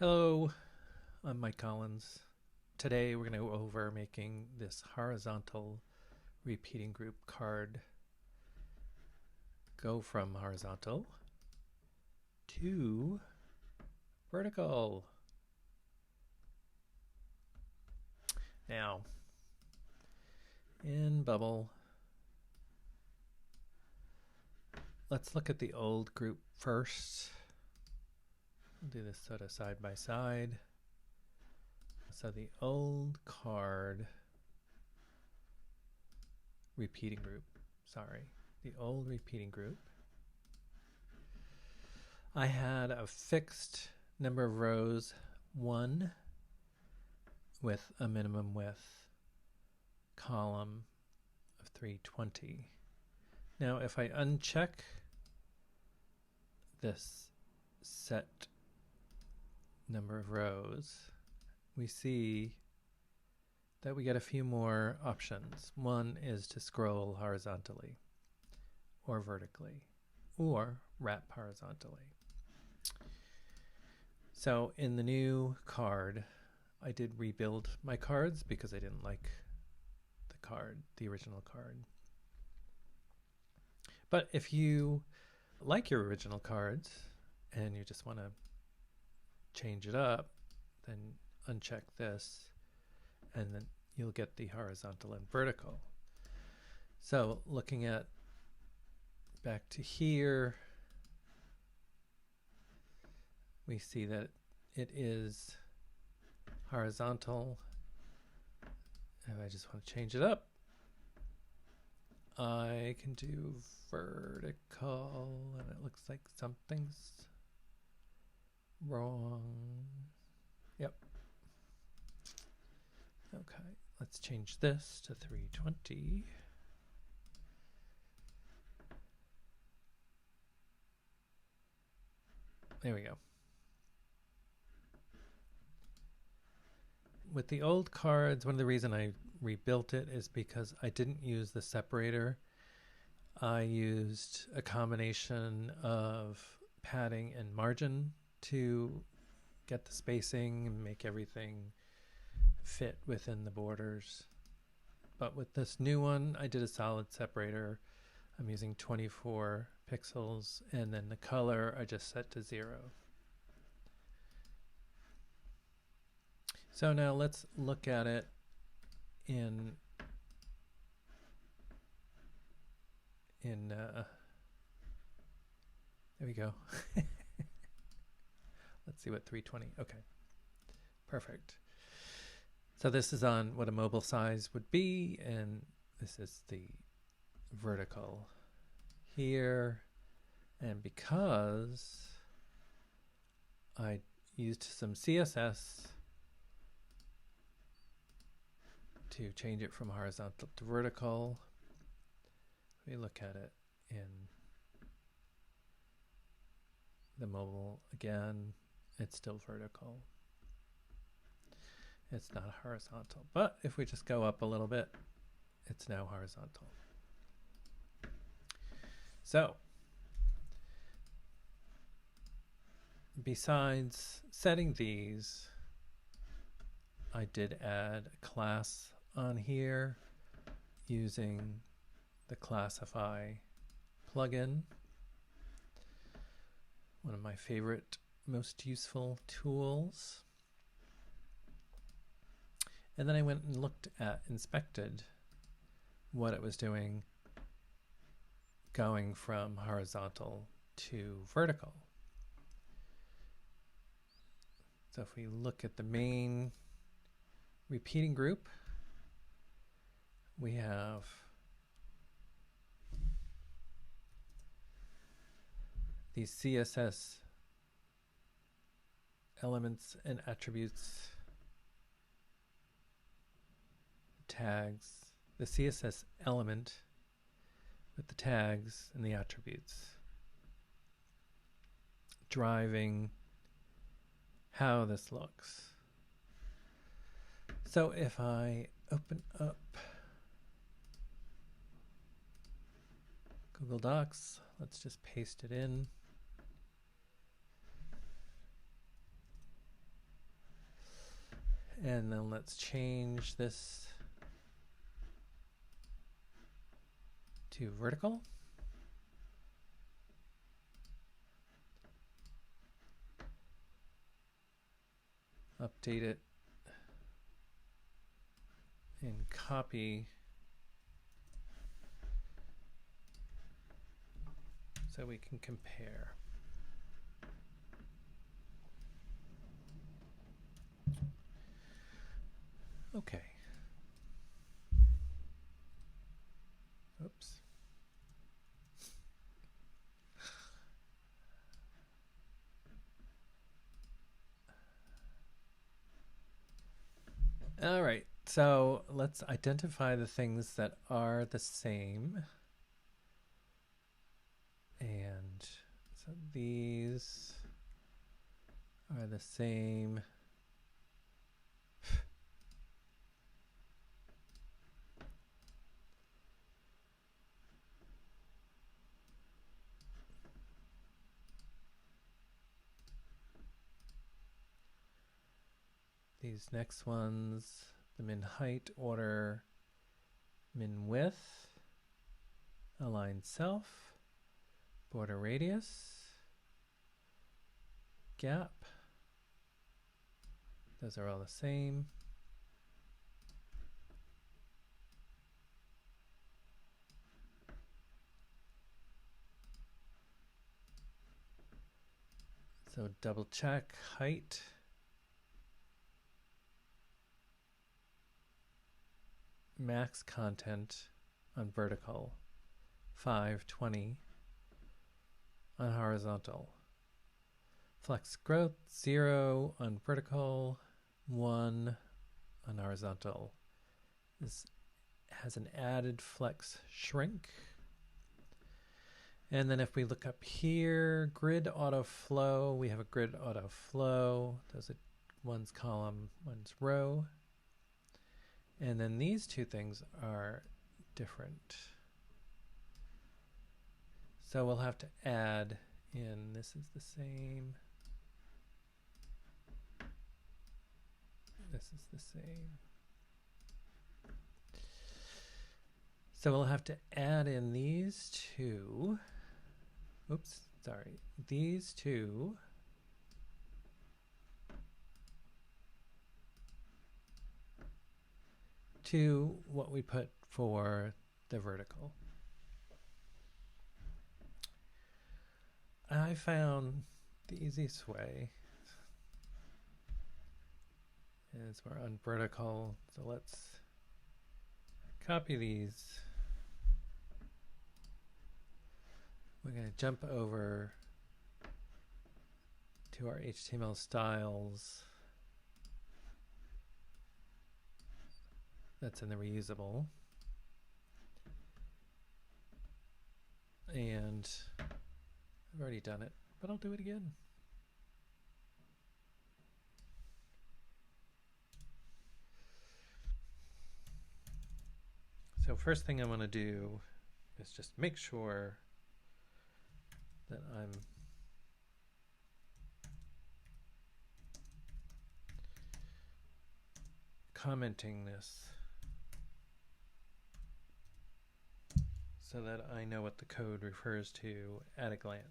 Hello, I'm Mike Collins. Today we're going to go over making this horizontal repeating group card go from horizontal to vertical. Now, in Bubble, let's look at the old group first. We'll do this sort of side by side. So the old card repeating group, the old repeating group, I had a fixed number of rows, 1, with a minimum width column of 320. Now if I uncheck this set number of rows, we see that we get a few more options. One is to scroll horizontally or vertically or wrap horizontally. So in the new card, I did rebuild my cards because I didn't like the original card. But if you like your original cards and you just want to change it up, then uncheck this and then you'll get the horizontal and vertical. So looking at back to here, we see that it is horizontal. If I just want to change it up, I can do vertical, and it looks like something's wrong. Yep. Okay, let's change this to 320. There we go. With the old cards, one of the reasons I rebuilt it is because I didn't use the separator. I used a combination of padding and margin to get the spacing and make everything fit within the borders. But with this new one, I did a solid separator. I'm using 24 pixels, and then the color I just set to 0. So now let's look at it in there we go. Let's see what 320. Okay, perfect. So this is on what a mobile size would be, and this is the vertical here. And because I used some CSS to change it from horizontal to vertical, we look at it in the mobile again, it's still vertical. It's not horizontal. But if we just go up a little bit, it's now horizontal. So besides setting these, I did add a class on here using the Classify plugin, one of my favorite, most useful tools. And then I went and inspected what it was doing going from horizontal to vertical. So if we look at the main repeating group, we have these CSS elements and attributes, tags, the CSS element with the tags and the attributes, driving how this looks. So if I open up Google Docs, let's just paste it in. And then let's change this to vertical. Update it and copy so we can compare. Okay. Oops. All right, so let's identify the things that are the same. And so these are the same. These next ones, the min height, order, min width, align self, border radius, gap. Those are all the same. So double check height. Max content on vertical, 520 on horizontal. Flex growth, 0 on vertical, 1 on horizontal. This has an added flex shrink. And then if we look up here, grid auto flow, we have a grid auto flow. Those are one's column, one's row. And then these two things are different. So we'll have to add in, this is the same. This is the same. So we'll have to add in these two. Oops, sorry. These two. To what we put for the vertical. I found the easiest way is we're on vertical, so let's copy these. We're going to jump over to our HTML styles. That's in the reusable. And I've already done it, but I'll do it again. So first thing I want to do is just make sure that I'm commenting this so that I know what the code refers to at a glance.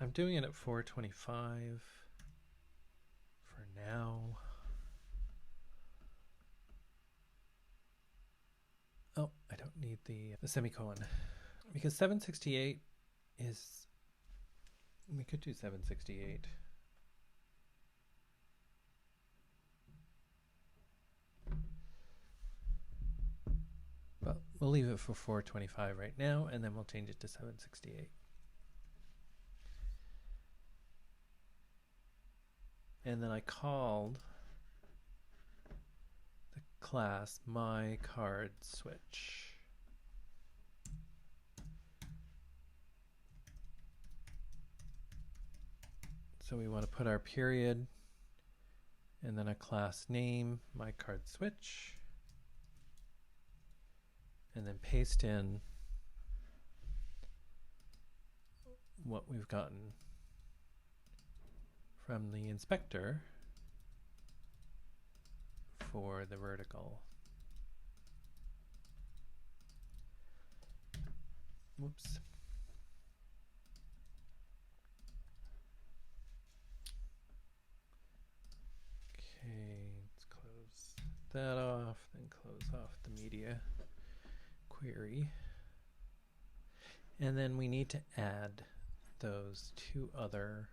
I'm doing it at 425 for now. Oh, I don't need the semicolon because 768 is, we could do 768. But we'll leave it for 425 right now, and then we'll change it to 768. And then I called the class myCardSwitch. So we want to put our period and then a class name, myCardSwitch, and then paste in what we've gotten from the inspector for the vertical. Whoops. Okay, let's close that off, then close off the media query. And then we need to add those two other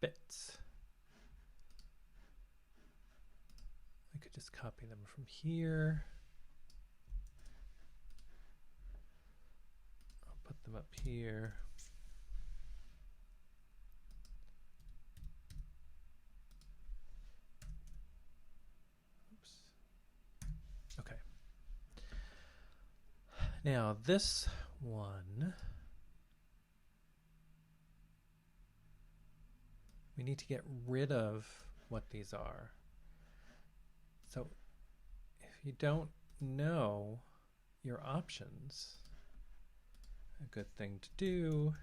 bits. I could just copy them from here. I'll put them up here. Oops. Okay. Now this one, we need to get rid of what these are. So if you don't know your options, a good thing to do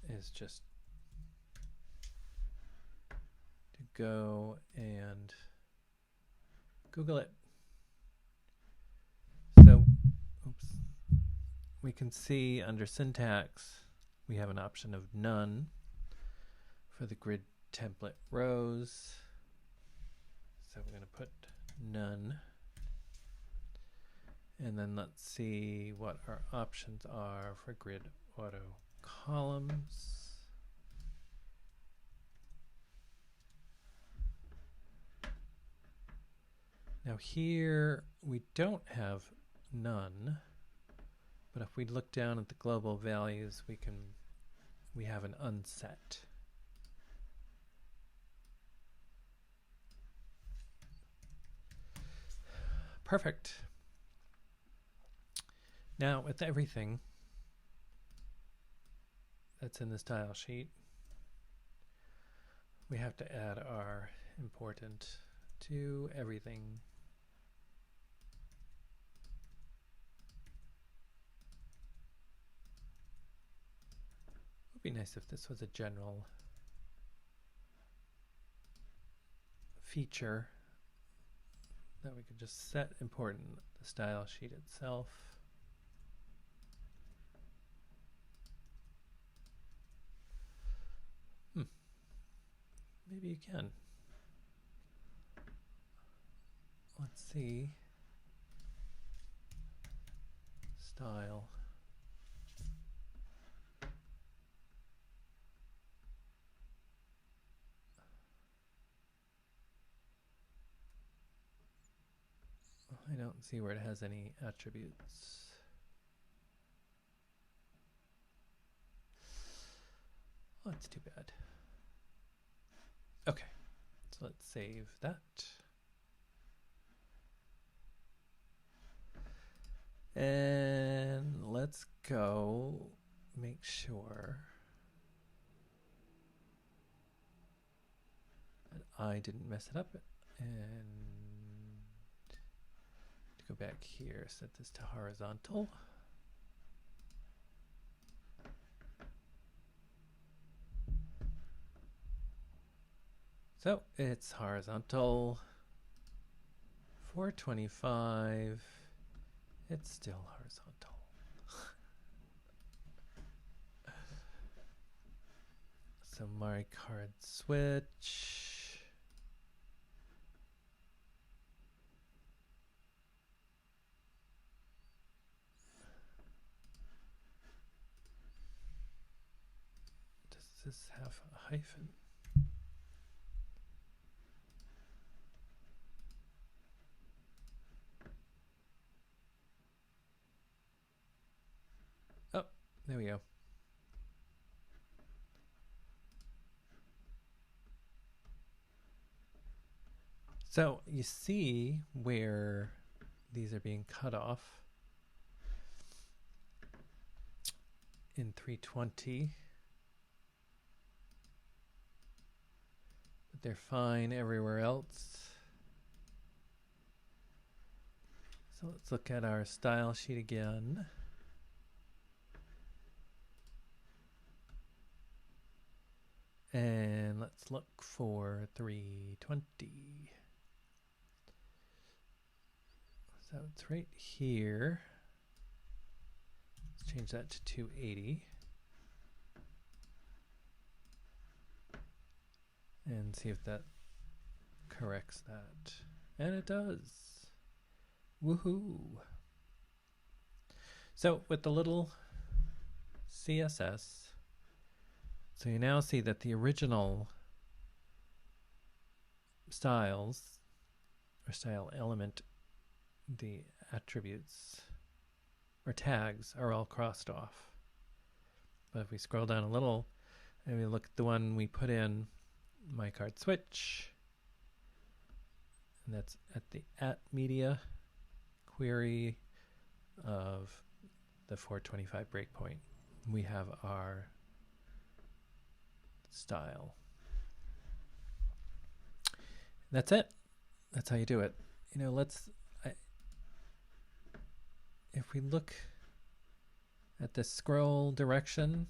is just to go and Google it. So, oops, we can see under syntax, we have an option of none for the grid template rows. So we're going to put none. And then let's see what our options are for grid auto columns. Now here we don't have none, but if we look down at the global values, we have an unset. Perfect. Now with everything that's in the style sheet, we have to add our important to everything. It would be nice if this was a general feature that we could just set important the style sheet itself. Maybe you can. Let's see. Style. I don't see where it has any attributes. Oh, that's too bad. Okay, so let's save that. And let's go make sure that I didn't mess it up. And to go back here, set this to horizontal. So it's horizontal, 425, it's still horizontal. So myCardSwitch. Does this have a hyphen? There we go. So you see where these are being cut off. in 320. But they're fine everywhere else. So let's look at our style sheet again. And let's look for 320. So it's right here. Let's change that to 280. And see if that corrects that. And it does. Woohoo! So with the little CSS, so you now see that the original styles, or style element, the attributes or tags are all crossed off. But if we scroll down a little and we look at the one we put in myCardSwitch, and that's at the @media query of the 425 breakpoint, we have our style. That's it. That's how you do it. You know, if we look at the scroll direction,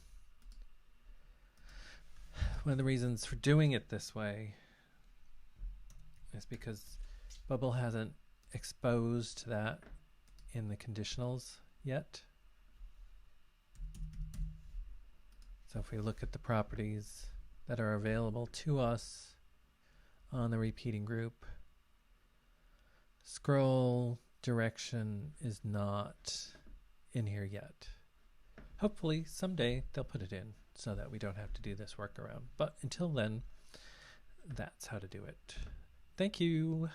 one of the reasons for doing it this way is because Bubble hasn't exposed that in the conditionals yet. So if we look at the properties that are available to us on the repeating group, scroll direction is not in here yet. Hopefully someday they'll put it in so that we don't have to do this workaround. But until then, that's how to do it. Thank you.